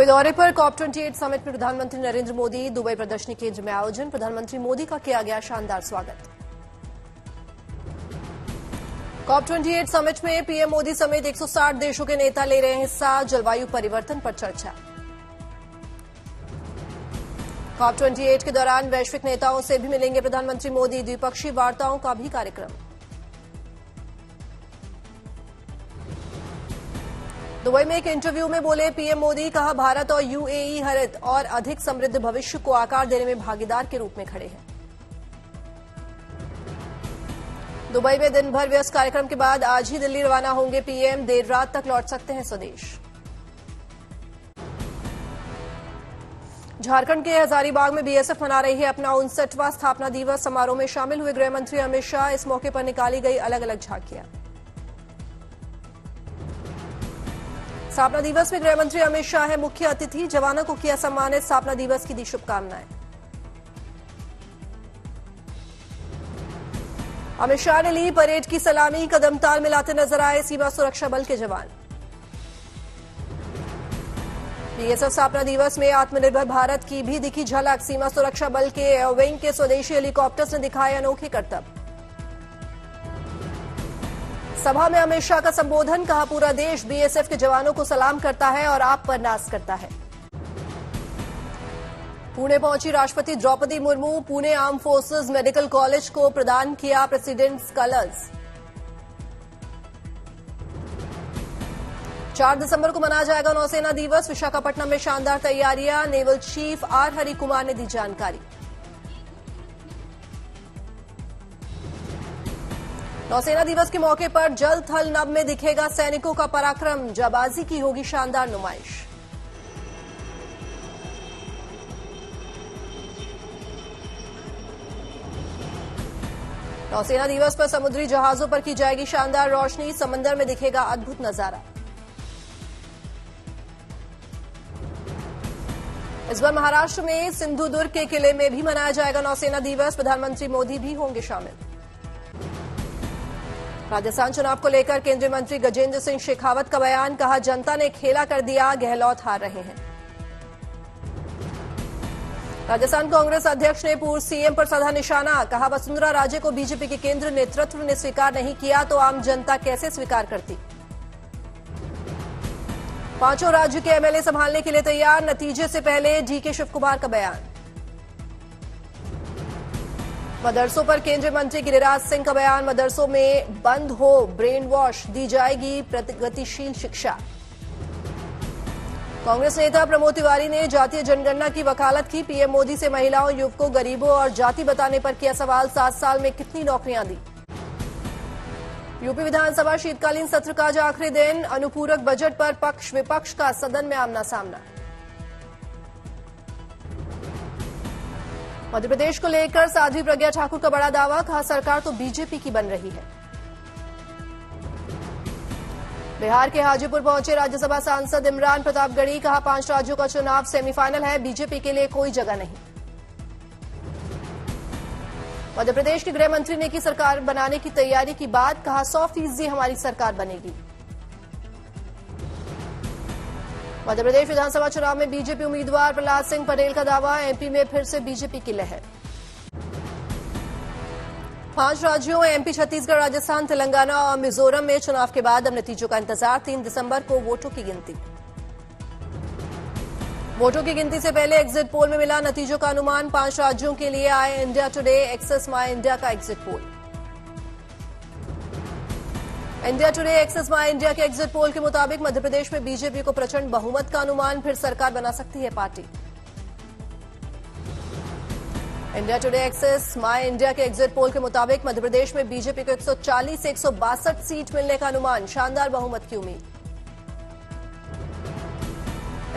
Dubai दौरे पर COP28 summit में प्रधानमंत्री नरेंद्र मोदी। दुबई प्रदर्शनी केंद्र में आयोजन, प्रधानमंत्री मोदी का किया गया शानदार स्वागत। COP28 समिट में पीएम मोदी समेत 160 देशों के नेता ले रहे हैं हिस्सा, जलवायु परिवर्तन पर चर्चा। COP28 के दौरान वैश्विक नेताओं से भी मिलेंगे प्रधानमंत्री मोदी, द्विपक्षीय वार्ताओं का भी कार्यक्रम। दुबई में एक इंटरव्यू में बोले पीएम मोदी, कहा भारत और यूएई हरित और अधिक समृद्ध भविष्य को आकार देने में भागीदार के रूप में खड़े हैं। दुबई में दिन भर व्यस्त कार्यक्रम के बाद आज ही दिल्ली रवाना होंगे पीएम, देर रात तक लौट सकते हैं स्वदेश। झारखंड के हजारीबाग में बीएसएफ मना रही है अपना 59वां स्थापना दिवस। समारोह में शामिल हुए गृह मंत्री अमित शाह। इस मौके पर निकाली गई अलग अलग झांकियां। स्थापना दिवस में गृह मंत्री अमित शाह है मुख्य अतिथि। जवानों को किया सम्मानित, स्थापना दिवस की दी शुभकामनाएं। अमित शाह ने ली परेड की सलामी, कदम ताल मिलाते नजर आए सीमा सुरक्षा बल के जवान। बीएसएफ स्थापना दिवस में आत्मनिर्भर भारत की भी दिखी झलक। सीमा सुरक्षा बल के विंग के स्वदेशी हेलीकॉप्टर्स ने दिखाए अनोखे करतब। सभा में अमित शाह का संबोधन, कहा पूरा देश बीएसएफ के जवानों को सलाम करता है और आप पर नाज करता है। पुणे पहुंची राष्ट्रपति Draupadi Murmu. Pune arm forces medical college को प्रदान किया प्रेसिडेंट्स कलर्स। 4 दिसंबर को मनाया जाएगा नौसेना दिवस। विशाखापट्टनम में शानदार तैयारियां, naval chief are Hari Kumar ने दी जानकारी। नौसेना दिवस के मौके पर जल थल नभ में दिखेगा सैनिकों का पराक्रम, जाबाजी की होगी शानदार नुमाइश। नौसेना दिवस पर समुद्री जहाजों पर की जाएगी शानदार रोशनी, समंदर में दिखेगा अद्भुत नजारा। इस बार महाराष्ट्र में सिंधुदुर्ग के किले में भी मनाया जाएगा नौसेना दिवस। प्रधानमंत्री मोदी भी होंगे शामिल। राजस्थान चुनाव को लेकर केंद्रीय मंत्री गजेंद्र सिंह शेखावत का बयान, कहा जनता ने खेला कर दिया, गहलोत हार रहे हैं। राजस्थान कांग्रेस अध्यक्ष ने पूर्व सीएम पर साधा निशाना, कहा वसुंधरा राजे को बीजेपी के केंद्र नेतृत्व ने स्वीकार नहीं किया तो आम जनता कैसे स्वीकार करती। 5 राज्य के एमएलए संभालने के लिए तैयार, नतीजे से पहले डीके शिवकुमार का बयान। मदरसों पर केंद्रीय मंत्री गिरिराज सिंह का बयान, मदरसों में बंद हो ब्रेन वॉश, दी जाएगी प्रगतिशील शिक्षा। कांग्रेस नेता प्रमोद तिवारी ने जातीय जनगणना की वकालत की। पीएम मोदी से महिलाओं, युवकों, गरीबों और जाति बताने पर किया सवाल, 7 साल में कितनी नौकरियां दी। यूपी विधानसभा शीतकालीन सत्र का आज आखिरी दिन, अनुपूरक बजट पर पक्ष विपक्ष का सदन में आमना सामना। मध्य प्रदेश को लेकर साध्वी प्रज्ञा ठाकुर का बड़ा दावा, कहा सरकार तो बीजेपी की बन रही है। बिहार के हाजीपुर पहुंचे राज्यसभा सांसद इमरान प्रतापगढ़ी, कहा 5 राज्यों का चुनाव सेमीफाइनल है, बीजेपी के लिए कोई जगह नहीं। मध्य प्रदेश के गृह मंत्री ने की सरकार बनाने की तैयारी की बात, कहा 100% हमारी सरकार बनेगी। मध्य प्रदेश विधानसभा चुनाव में बीजेपी उम्मीदवार प्रहलाद सिंह पटेल का दावा, एमपी में फिर से बीजेपी की लहर। 5 राज्यों एमपी, छत्तीसगढ़, राजस्थान, तेलंगाना और मिजोरम में चुनाव के बाद अब नतीजों का इंतजार। 3 दिसंबर को वोटों की गिनती। वोटों की गिनती से पहले एग्जिट पोल में मिला नतीजों का अनुमान। 5 राज्यों के लिए आए India Today, Axis My India का exit poll. India Today, Axis My India के एग्जिट पोल के मुताबिक मध्य प्रदेश में बीजेपी को प्रचंड बहुमत का अनुमान, फिर सरकार बना सकती है party. India Today, Axis My India के एग्जिट पोल के मुताबिक मध्य प्रदेश में बीजेपी को 140 से 162 सीट मिलने का अनुमान, शानदार बहुमत की उम्मीद।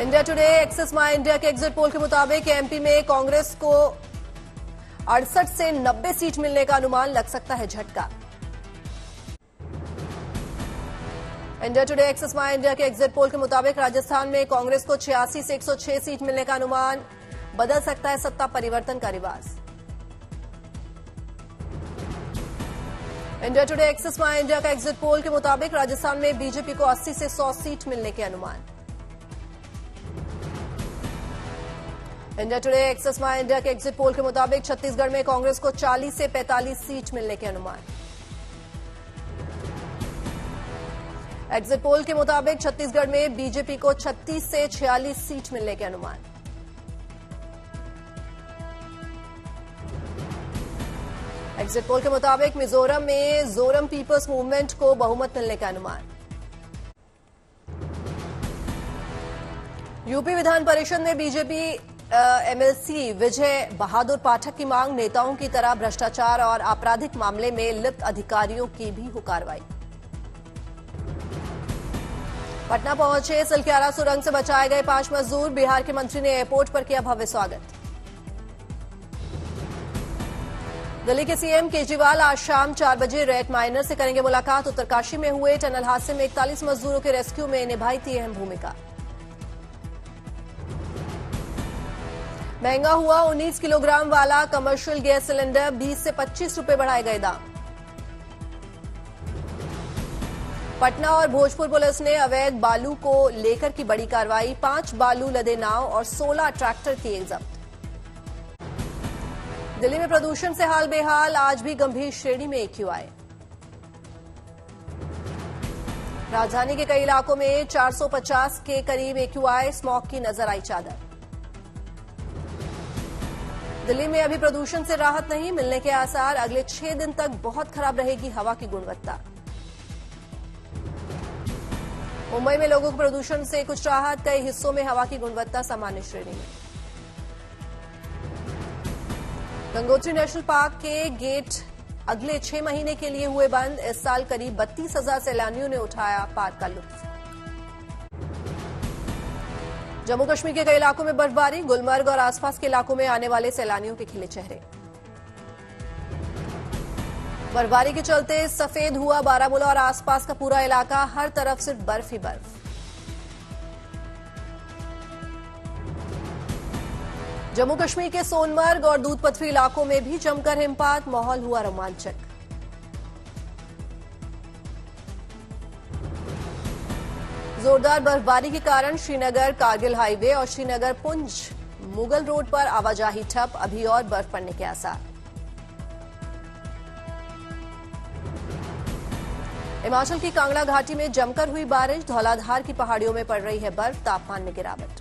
India Today, Axis My India के एग्जिट पोल के मुताबिक एमपी में कांग्रेस को 68 से 90 सीट मिलने का अनुमान, लग सकता है झटका। India Today, Axis My India के एग्जिट पोल के मुताबिक राजस्थान में कांग्रेस को 86 से 106 सीट मिलने का अनुमान, बदल सकता है सत्ता परिवर्तन का रिवाज। India Today, Axis My India का एग्जिट पोल के मुताबिक राजस्थान में बीजेपी को 80 से 100 सीट मिलने के अनुमान। India Today Axis My India के एग्जिट पोल के मुताबिक छत्तीसगढ़ में कांग्रेस को 40 से 45 सीट मिलने के अनुमान। एग्जिट पोल के मुताबिक छत्तीसगढ़ में बीजेपी को 36 से 46 सीट मिलने के अनुमान। एग्जिट पोल के मुताबिक मिजोरम में जोरम पीपल्स मूवमेंट को बहुमत मिलने का अनुमान। यूपी विधान परिषद में बीजेपी एमएलसी विजय बहादुर पाठक की मांग, नेताओं की तरह भ्रष्टाचार और आपराधिक मामले में लिप्त अधिकारियों की भी हो कार्रवाई। पटना पहुंचे सिलक्यारा सुरंग से बचाए गए 5 मजदूर, बिहार के मंत्री ने एयरपोर्ट पर किया भव्य स्वागत। दिल्ली के सीएम केजरीवाल आज शाम 4 बजे रेड माइनर से करेंगे मुलाकात। उत्तरकाशी में हुए टनल हादसे में 41 मजदूरों के रेस्क्यू में निभाई थी अहम भूमिका। महंगा हुआ 19 किलोग्राम वाला कमर्शियल गैस सिलेंडर, 20 से 25 रुपए बढ़ाए गए दाम। पटना और भोजपुर पुलिस ने अवैध बालू को लेकर की बड़ी कार्रवाई, 5 बालू लदे नाव और 16 ट्रैक्टर किए जब्त। दिल्ली में प्रदूषण से हाल बेहाल, आज भी गंभीर श्रेणी में AQI। राजधानी के कई इलाकों में 450 के करीब AQI, स्मॉग की नजर आई चादर। दिल्ली में अभी प्रदूषण से राहत नहीं मिलने के आसार, अगले 6 दिन तक बहुत खराब रहेगी हवा की गुणवत्ता। मुंबई में लोगों को प्रदूषण से कुछ राहत, कई हिस्सों में हवा की गुणवत्ता सामान्य श्रेणी में। गंगोत्री नेशनल पार्क के गेट अगले 6 महीने के लिए हुए बंद, इस साल करीब 32,000 सैलानियों ने उठाया पार्क का लुत्फ। जम्मू कश्मीर के कई इलाकों में बर्फबारी, गुलमर्ग और आसपास के इलाकों में आने वाले सैलानियों के खिले चेहरे। बर्फबारी के चलते सफेद हुआ बारामूला और आसपास का पूरा इलाका, हर तरफ सिर्फ बर्फ ही बर्फ। जम्मू कश्मीर के सोनमर्ग और दूध पथरी इलाकों में भी जमकर हिमपात, माहौल हुआ रोमांचक। जोरदार बर्फबारी के कारण श्रीनगर कारगिल हाईवे और श्रीनगर पुंछ मुगल रोड पर आवाजाही ठप, अभी और बर्फ पड़ने के आसार। हिमाचल की कांगड़ा घाटी में जमकर हुई बारिश, धौलाधार की पहाड़ियों में पड़ रही है बर्फ, तापमान में गिरावट।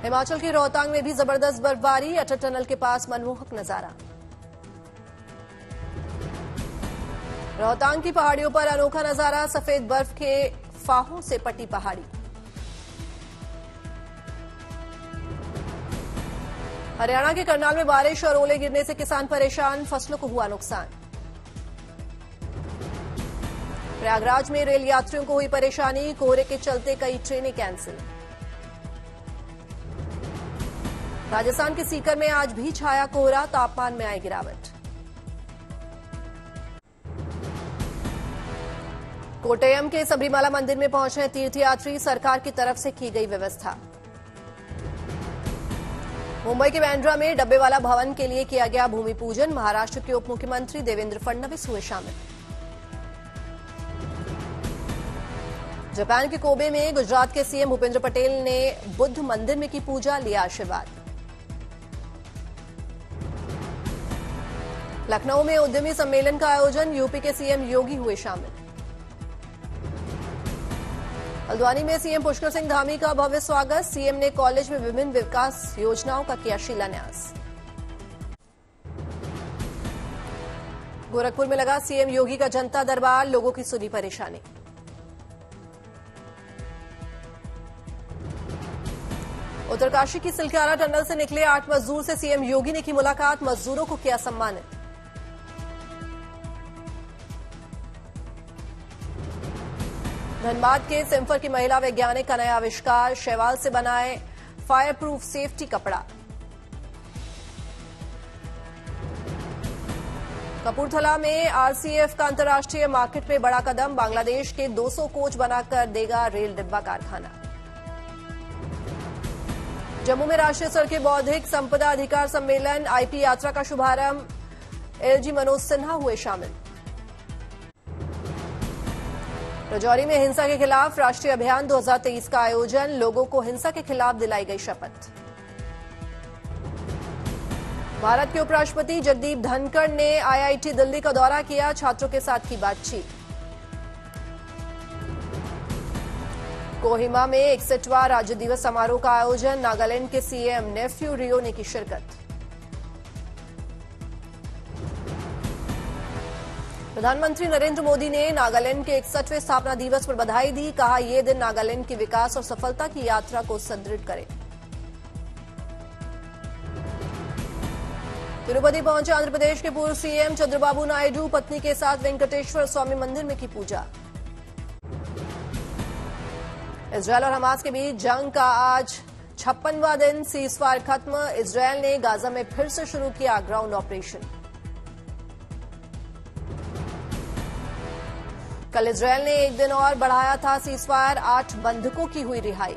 हिमाचल के रोहतांग में भी जबरदस्त बर्फबारी, अटल टनल के पास मनमोहक नजारा। रोहतांग की पहाड़ियों पर अनोखा नजारा, सफेद बर्फ के फाहों से पटी पहाड़ी। हरियाणा के करनाल में बारिश और ओले गिरने से किसान परेशान, फसलों को हुआ नुकसान। प्रयागराज में रेल यात्रियों को हुई परेशानी, कोहरे के चलते कई ट्रेनें कैंसिल। राजस्थान के सीकर में आज भी छाया कोहरा, तापमान में आई गिरावट। कोट्टयम के सबरीमाला मंदिर में पहुंचे तीर्थयात्री, सरकार की तरफ से की गई व्यवस्था। मुंबई के बांद्रा में डब्बेवाला भवन के लिए किया गया भूमि पूजन, महाराष्ट्र के उप मुख्यमंत्री देवेंद्र फडणवीस हुए शामिल। जापान के कोबे में गुजरात के सीएम भूपेंद्र पटेल ने बुद्ध मंदिर में की पूजा, लिया आशीर्वाद। लखनऊ में उद्यमी सम्मेलन का आयोजन, यूपी के सीएम योगी हुए शामिल। हल्द्वानी में सीएम पुष्कर सिंह धामी का भव्य स्वागत, सीएम ने कॉलेज में विभिन्न विकास योजनाओं का किया शिलान्यास। गोरखपुर में लगा सीएम योगी का जनता दरबार, लोगों की सुनी परेशानी। उत्तरकाशी की सिलक्यारा टनल से निकले 8 मजदूर से सीएम योगी ने की मुलाकात, मजदूरों को किया सम्मानित। धनबाद के सिम्फर की महिला वैज्ञानिक का नया आविष्कार, शैवाल से बनाए फायर प्रूफ सेफ्टी कपड़ा। कपूरथला में आरसीएफ का अंतर्राष्ट्रीय मार्केट में बड़ा कदम, बांग्लादेश के 200 कोच बनाकर देगा रेल डिब्बा कारखाना। जम्मू में राष्ट्रीय स्तर के बौद्धिक संपदा अधिकार सम्मेलन, आईपी यात्रा का शुभारंभ, एलजी मनोज सिन्हा हुए शामिल। राजौरी में हिंसा के खिलाफ राष्ट्रीय अभियान 2023 का आयोजन, लोगों को हिंसा के खिलाफ दिलाई गई शपथ। भारत के उपराष्ट्रपति जगदीप धनखड़ ने आईआईटी दिल्ली का दौरा किया, छात्रों के साथ की बातचीत। कोहिमा में 61वां राज्य दिवस समारोह का आयोजन, नागालैंड के सीएम नेफ्यू रियो ने की शिरकत। प्रधानमंत्री नरेंद्र मोदी ने नागालैंड के 61वें स्थापना दिवस पर बधाई दी, कहा यह दिन नागालैंड की विकास और सफलता की यात्रा को सुदृढ़ करे। तिरुपति पहुंचे आंध्र प्रदेश के पूर्व सीएम चंद्रबाबू नायडू, पत्नी के साथ वेंकटेश्वर स्वामी मंदिर में की पूजा। इजरायल और हमास के बीच जंग का आज 56वां दिन, सीजफायर खत्म, इजरायल ने गाजा में फिर से शुरू किया ग्राउंड ऑपरेशन। कल इजरायल ने एक दिन और बढ़ाया था सीजफायर, 8 बंधकों की हुई रिहाई।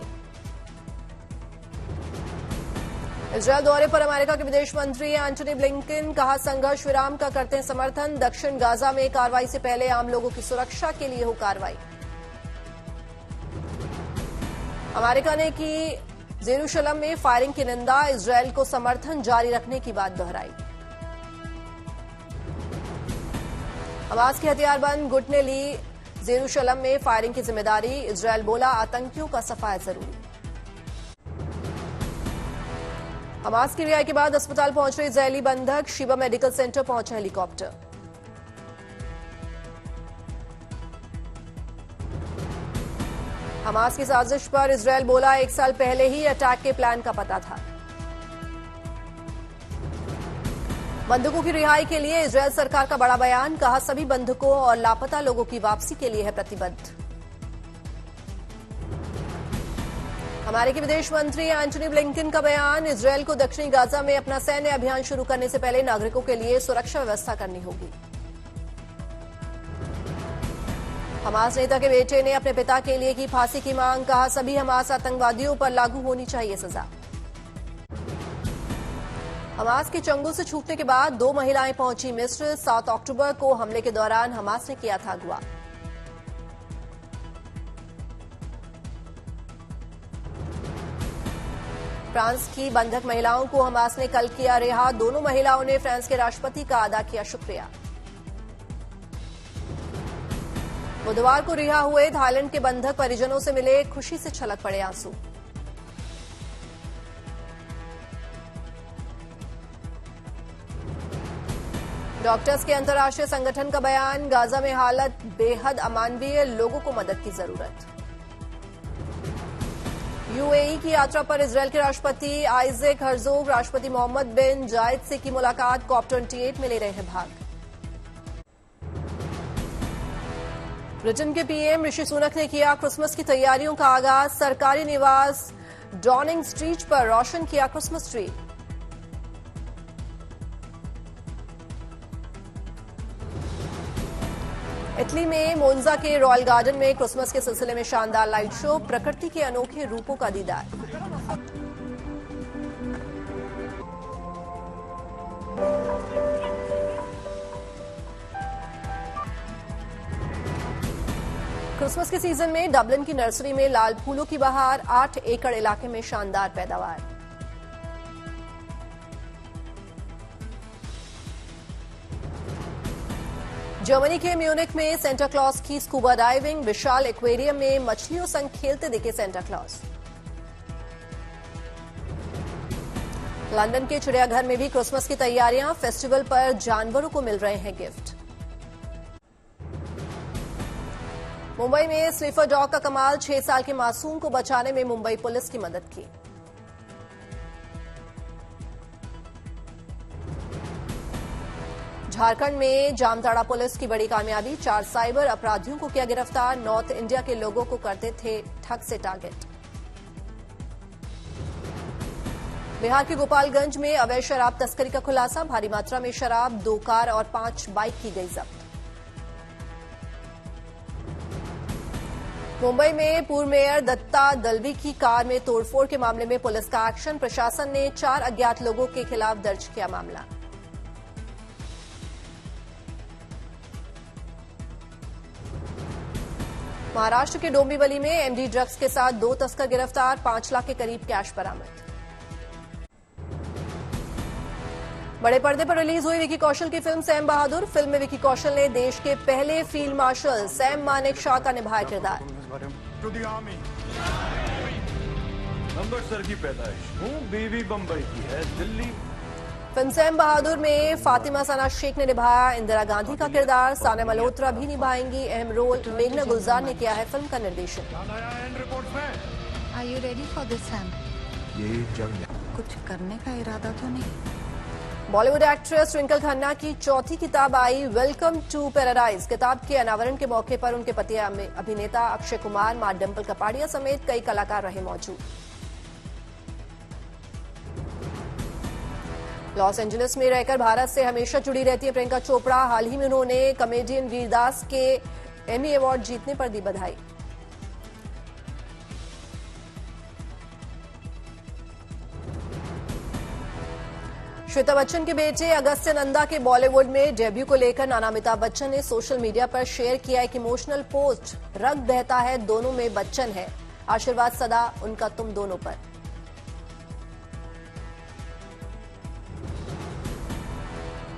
इजरायल दौरे पर अमेरिका के विदेश मंत्री एंटनी ब्लिंकन, कहा संघर्ष विराम का करते हैं समर्थन, दक्षिण गाजा में कार्रवाई से पहले आम लोगों की सुरक्षा के लिए हो कार्रवाई। अमेरिका ने की जेरूशलम में फायरिंग की निंदा, इजरायल को समर्थन जारी रखने की बात दोहराई। हमास के हथियारबंद गुट ने ली जेरूशलम में फायरिंग की जिम्मेदारी, इजरायल बोला आतंकियों का सफाया जरूरी। हमास की रिहाई के बाद अस्पताल पहुंच रहे इजरायली बंधक, शिबा मेडिकल सेंटर पहुंचा हेलीकॉप्टर। हमास की साजिश पर इजरायल बोला 1 साल पहले ही अटैक के प्लान का पता था। बंधकों की रिहाई के लिए इजरायल सरकार का बड़ा बयान, कहा सभी बंधकों और लापता लोगों की वापसी के लिए है प्रतिबद्ध। अमेरिकी विदेश मंत्री एंटनी ब्लिंकन का बयान, इजरायल को दक्षिणी गाजा में अपना सैन्य अभियान शुरू करने से पहले नागरिकों के लिए सुरक्षा व्यवस्था करनी होगी। हमास नेता के बेटे ने अपने पिता के लिए की फांसी की मांग, कहा सभी हमास आतंकवादियों पर लागू होनी चाहिए सजा। हमास के चंगुल से छूटने के बाद 2 महिलाएं पहुंची मिस्र, 7 अक्टूबर को हमले के दौरान हमास ने किया था अगवा। फ्रांस की बंधक महिलाओं को हमास ने कल किया रिहा, दोनों महिलाओं ने फ्रांस के राष्ट्रपति का अदा किया शुक्रिया। बुधवार को रिहा हुए थाईलैंड के बंधक परिजनों से मिले, खुशी से छलक पड़े आंसू। डॉक्टर्स के अंतर्राष्ट्रीय संगठन का बयान, गाजा में हालत बेहद अमानवीय, लोगों को मदद की जरूरत। यूएई की यात्रा पर इजरायल के राष्ट्रपति आइजैक हर्जोग, राष्ट्रपति मोहम्मद बिन जायद से की मुलाकात, COP28 में ले रहे हैं भाग। ब्रिटेन के पीएम ऋषि सुनक ने किया क्रिसमस की तैयारियों का आगाज, सरकारी निवास डॉनिंग स्ट्रीट पर रोशन किया क्रिसमस ट्री। इटली में मोन्जा के रॉयल गार्डन में क्रिसमस के सिलसिले में शानदार लाइट शो, प्रकृति के अनोखे रूपों का दीदार। क्रिसमस के सीजन में डबलिन की नर्सरी में लाल फूलों की बहार, 8 एकड़ इलाके में शानदार पैदावार। जर्मनी के म्यूनिख में सेंटा क्लॉज की स्कूबा डाइविंग, विशाल एक्वेरियम में मछलियों संग खेलते दिखे सेंटा क्लॉज। लंदन के चिड़ियाघर में भी क्रिसमस की तैयारियां, फेस्टिवल पर जानवरों को मिल रहे हैं गिफ्ट। मुंबई में स्निफर डॉग का कमाल, 6 साल के मासूम को बचाने में मुंबई पुलिस की मदद की। झारखंड में जामताड़ा पुलिस की बड़ी कामयाबी, 4 साइबर अपराधियों को किया गिरफ्तार, नॉर्थ इंडिया के लोगों को करते थे ठग से टारगेट। बिहार के गोपालगंज में अवैध शराब तस्करी का खुलासा, भारी मात्रा में शराब, 2 कार और 5 बाइक की गई जब्त। मुंबई में पूर्व मेयर दत्ता दलवी की कार में तोड़फोड़ के मामले में पुलिस का एक्शन, प्रशासन ने 4 अज्ञात लोगों के खिलाफ दर्ज किया मामला। महाराष्ट्र के डोंबिवली में एमडी ड्रग्स के साथ 2 तस्कर गिरफ्तार, 5 लाख के करीब कैश बरामद। बड़े पर्दे पर रिलीज हुई विकी कौशल की फिल्म सैम बहादुर। फिल्म में विकी कौशल ने देश के पहले फील्ड मार्शल सैम मानेकशॉ का निभाया किरदार। अमृतसर की पैदाइश हूँ, बीवी बंबई की है, दिल्ली। फिल्म सैम बहादुर में फातिमा सना शेख ने निभाया इंदिरा गांधी का किरदार। साना मल्होत्रा भी निभाएंगी अहम रोल। मेघना गुलजार ने किया है फिल्म का निर्देशन। Are you ready for this, Sam? ये जंग कुछ करने का इरादा तो नहीं? बॉलीवुड एक्ट्रेस ट्विंकल खन्ना की चौथी किताब आई वेलकम टू पैराडाइज। किताब के अनावरण के मौके पर उनके पति अभिनेता अक्षय कुमार, मां डिंपल कपाड़िया समेत कई कलाकार रहे मौजूद। लॉस एंजलिस में रहकर भारत से हमेशा जुड़ी रहती है प्रियंका चोपड़ा। हाल ही में उन्होंने कॉमेडियन वीरदास के एमी अवार्ड जीतने पर दी बधाई। श्वेता बच्चन के बेटे अगस्त्य नंदा के बॉलीवुड में डेब्यू को लेकर नाना अमिताभ बच्चन ने सोशल मीडिया पर शेयर किया एक इमोशनल पोस्ट। रक्त बहता है दोनों में बच्चन है, आशीर्वाद सदा उनका तुम दोनों पर।